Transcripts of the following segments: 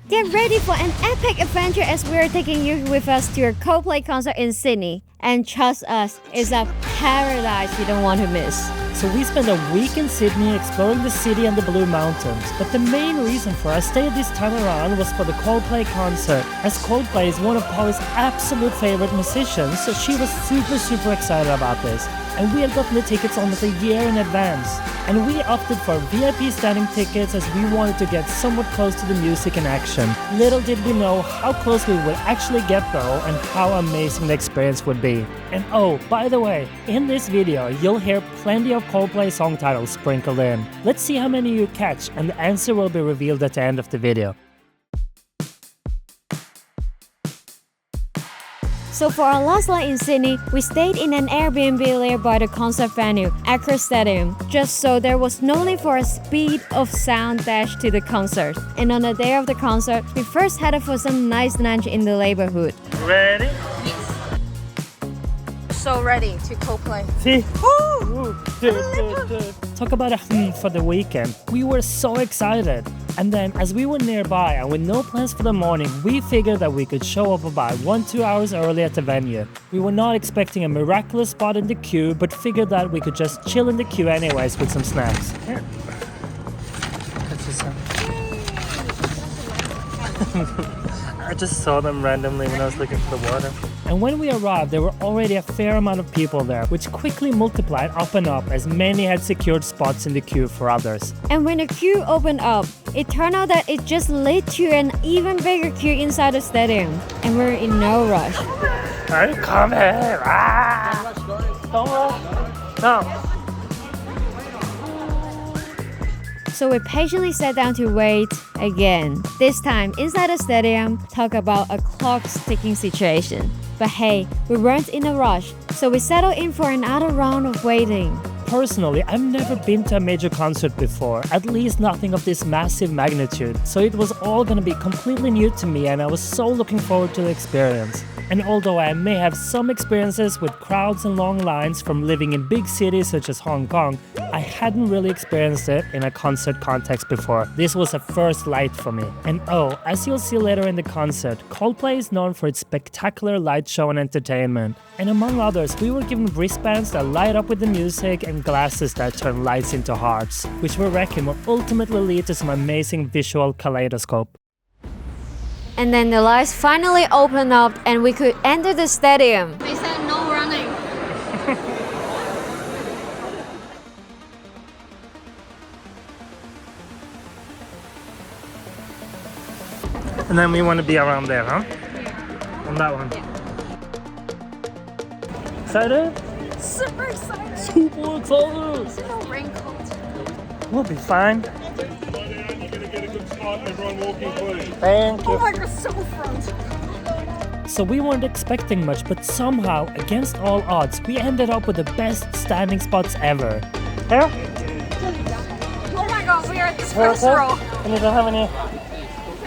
Get ready for an epic adventure as we're taking you with us to a Coldplay concert in Sydney. And trust us, it's a paradise you don't want to miss. So we spent a week in Sydney exploring the city and the Blue Mountains. But the main reason for our stay this time around was for the Coldplay concert. As Coldplay is one of Polly's absolute favorite musicians, so she was super excited about this. And we had gotten the tickets almost a year in advance. And we opted for VIP standing tickets as we wanted to get somewhat close to the music and action. Little did we know how close we would actually get though, and how amazing the experience would be. And oh, by the way, in this video you'll hear plenty of Coldplay song titles sprinkled in. Let's see how many you catch, and the answer will be revealed at the end of the video. So for our last night in Sydney, we stayed in an Airbnb nearby the concert venue, Accra Stadium, just so there was no need for a speed of sound dash to the concert. And on the day of the concert, we first headed for some nice lunch in the neighborhood. Ready? Yes. So ready to Coldplay. See? Talk about a for the weekend. We were so excited. And then as we were nearby and with no plans for the morning, we figured that we could show up about 1-2 hours early at the venue. We were not expecting a miraculous spot in the queue, but figured that we could just chill in the queue anyways with some snacks. Here. I just saw them randomly when I was looking for the water. And when we arrived, there were already a fair amount of people there, which quickly multiplied up and up as many had secured spots in the queue for others. And when the queue opened up, it turned out that it just led to an even bigger queue inside the stadium. And we're in no rush. I'm coming! Ah! Don't rush! No! So we patiently sat down to wait again. This time, inside the stadium, talk about a clock-ticking situation. But hey, we weren't in a rush, so we settled in for another round of waiting. Personally, I've never been to a major concert before, at least nothing of this massive magnitude, so it was all gonna be completely new to me and I was so looking forward to the experience. And although I may have some experiences with crowds and long lines from living in big cities such as Hong Kong, I hadn't really experienced it in a concert context before. This was a first light for me. And oh, as you'll see later in the concert, Coldplay is known for its spectacular light show and entertainment. And among others, we were given wristbands that light up with the music and glasses that turn lights into hearts, which we reckon will ultimately lead to some amazing visual kaleidoscope. And then the lights finally opened up and we could enter the stadium. They said no running. And then we want to be around there, huh? On that one. Excited? Super excited. Super excited! Is it a raincoat? We'll be fine. Thank you. Oh my god, so front. So we weren't expecting much, but somehow, against all odds, we ended up with the best standing spots ever. Here? Oh my god, we are at the first row. And you don't have any...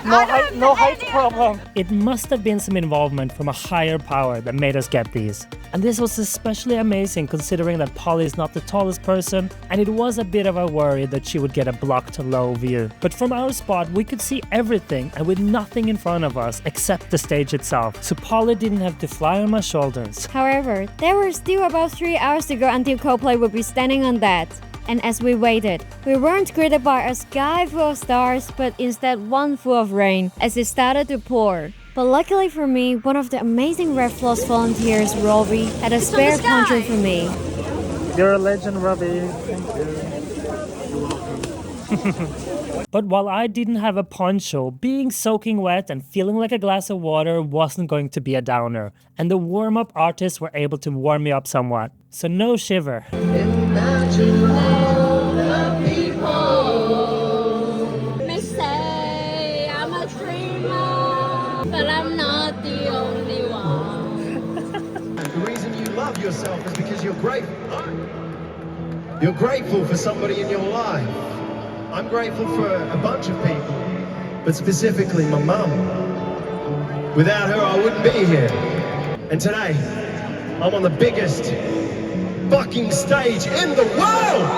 No height problem. It must have been some involvement from a higher power that made us get these. And this was especially amazing considering that Polly is not the tallest person, and it was a bit of a worry that she would get a blocked low view. But from our spot, we could see everything and with nothing in front of us except the stage itself, so Polly didn't have to fly on my shoulders. However, there were still about 3 hours to go until Coldplay would be standing on that. And as we waited, we weren't greeted by a sky full of stars, but instead one full of rain as it started to pour. But luckily for me, one of the amazing Red Floss volunteers, Robbie, had a spare poncho for me. You're a legend, Robbie. Thank you. But while I didn't have a poncho, being soaking wet and feeling like a glass of water wasn't going to be a downer. And the warm-up artists were able to warm me up somewhat. So no shiver. But I'm not the only one. The reason you love yourself is because you're grateful. You're grateful for somebody in your life. I'm grateful for a bunch of people, but specifically my mum. Without her, I wouldn't be here. And today, I'm on the biggest fucking stage in the world!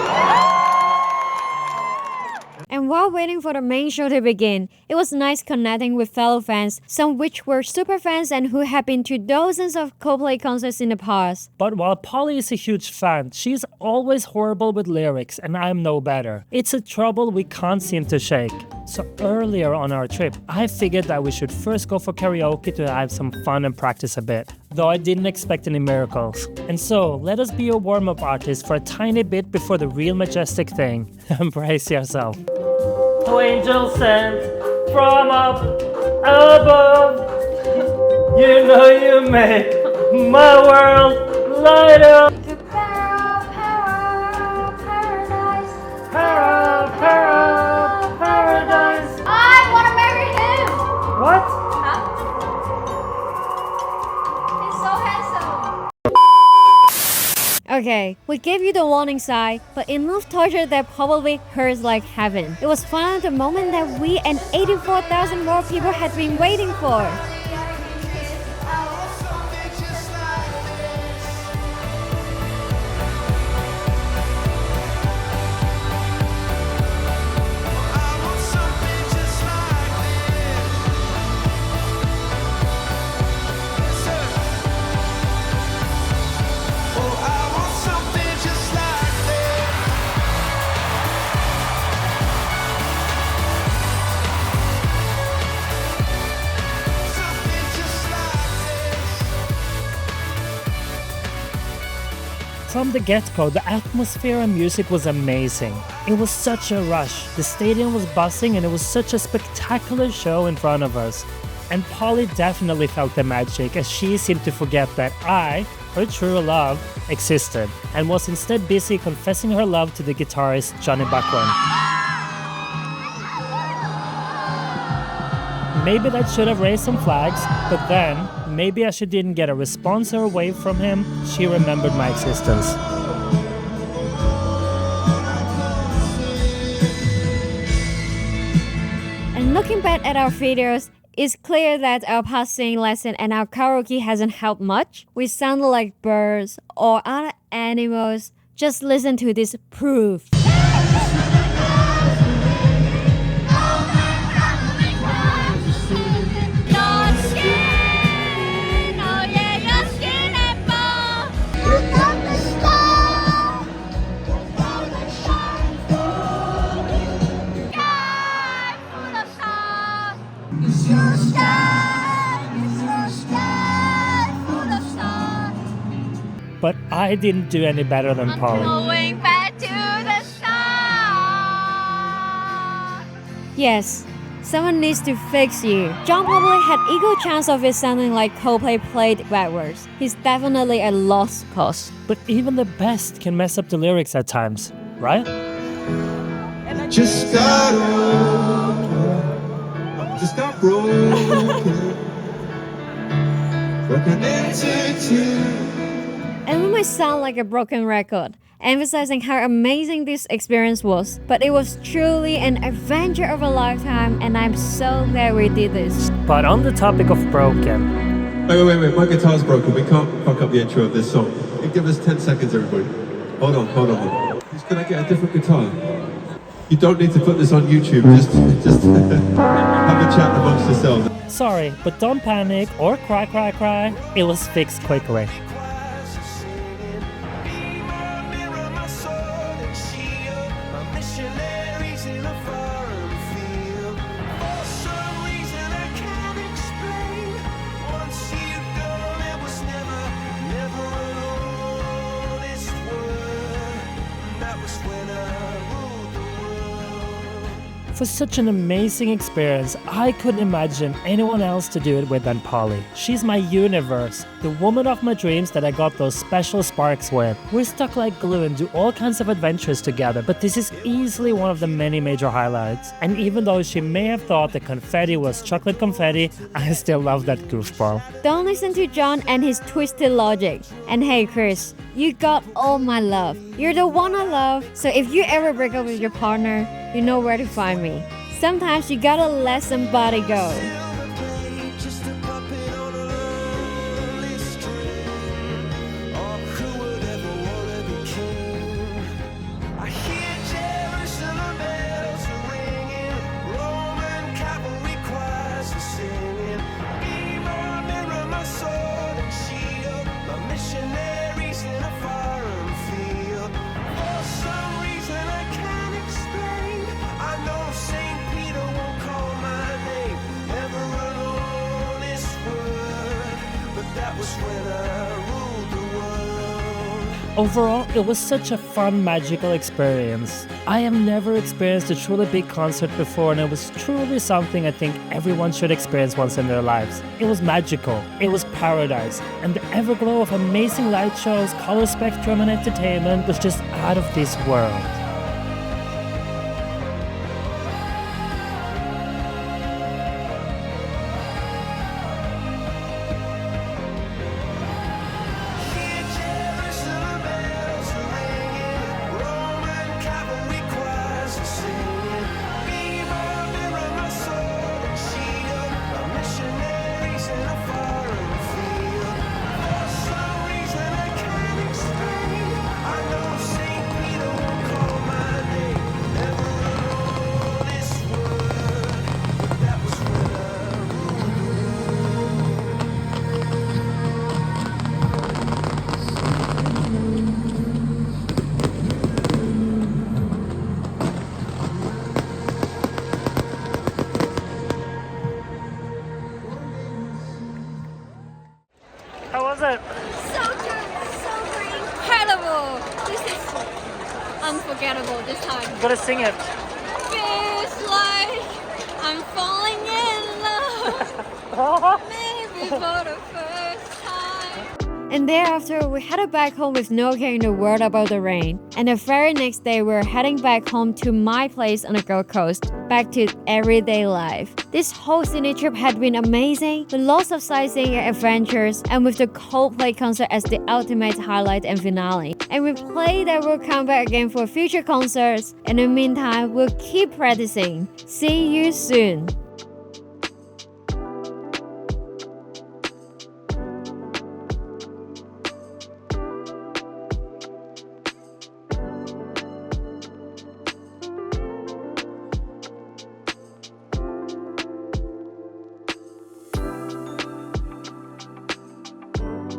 And while waiting for the main show to begin, it was nice connecting with fellow fans, some which were super fans and who had been to dozens of Coldplay concerts in the past. But while Polly is a huge fan, she's always horrible with lyrics, and I'm no better. It's a trouble we can't seem to shake. So earlier on our trip, I figured that we should first go for karaoke to have some fun and practice a bit, though I didn't expect any miracles. And so, let us be your warm-up artist for a tiny bit before the real majestic thing. Embrace yourself. Oh, angel sent from up above, you know you make my world light up. Paradise. I want to marry him. What? Huh? He's so handsome. Okay, we gave you the warning sign, but enough torture that probably hurts like heaven. It was finally the moment that we and 84,000 more people had been waiting for. From the get-go, the atmosphere and music was amazing. It was such a rush. The stadium was buzzing and it was such a spectacular show in front of us. And Polly definitely felt the magic as she seemed to forget that I, her true love, existed and was instead busy confessing her love to the guitarist Johnny Buckland. Maybe that should have raised some flags, but then, maybe as she didn't get a response or a wave from him, she remembered my existence. And looking back at our videos, it's clear that our past singing lesson and our karaoke hasn't helped much. We sounded like birds or other animals. Just listen to this proof. But I didn't do any better than Polly. Going back to the sun. Yes, someone needs to fix you. John probably had equal chance of it sounding like Coldplay played backwards. He's definitely a lost cause. But even the best can mess up the lyrics at times, right? Just got broken into two. And we might sound like a broken record, emphasizing how amazing this experience was, but it was truly an adventure of a lifetime, and I'm so glad we did this. But on the topic of broken, Wait, my guitar's broken. We can't fuck up the intro of this song. Give us 10 seconds, everybody. Hold on. Can I get a different guitar? You don't need to put this on YouTube, just have a chat amongst yourselves. sorry, but don't panic or cry. It was fixed quickly. For such an amazing experience, I couldn't imagine anyone else to do it with than Polly. She's my universe, the woman of my dreams that I got those special sparks with. We're stuck like glue and do all kinds of adventures together, but this is easily one of the many major highlights. And even though she may have thought the confetti was chocolate confetti, I still love that goofball. Don't listen to John and his twisted logic. And hey Chris, you got all my love. You're the one I love, so if you ever break up with your partner, you know where to find me. Sometimes you gotta let somebody go. Overall, it was such a fun, magical experience. I have never experienced a truly big concert before, and it was truly something I think everyone should experience once in their lives. It was magical, it was paradise, and the everglow of amazing light shows, color spectrum, and entertainment was just out of this world. How was it? So good, so great, incredible. This is unforgettable this time. Gotta sing it. Feels like I'm falling in love. Maybe for the first time. And thereafter, we headed back home with no care in the world about the rain. And the very next day, we were heading back home to my place on the Gold Coast, back to everyday life. This whole Sydney trip had been amazing, with lots of sightseeing and adventures, and with the Coldplay concert as the ultimate highlight and finale. And we pray that we'll come back again for future concerts. In the meantime, we'll keep practicing. See you soon.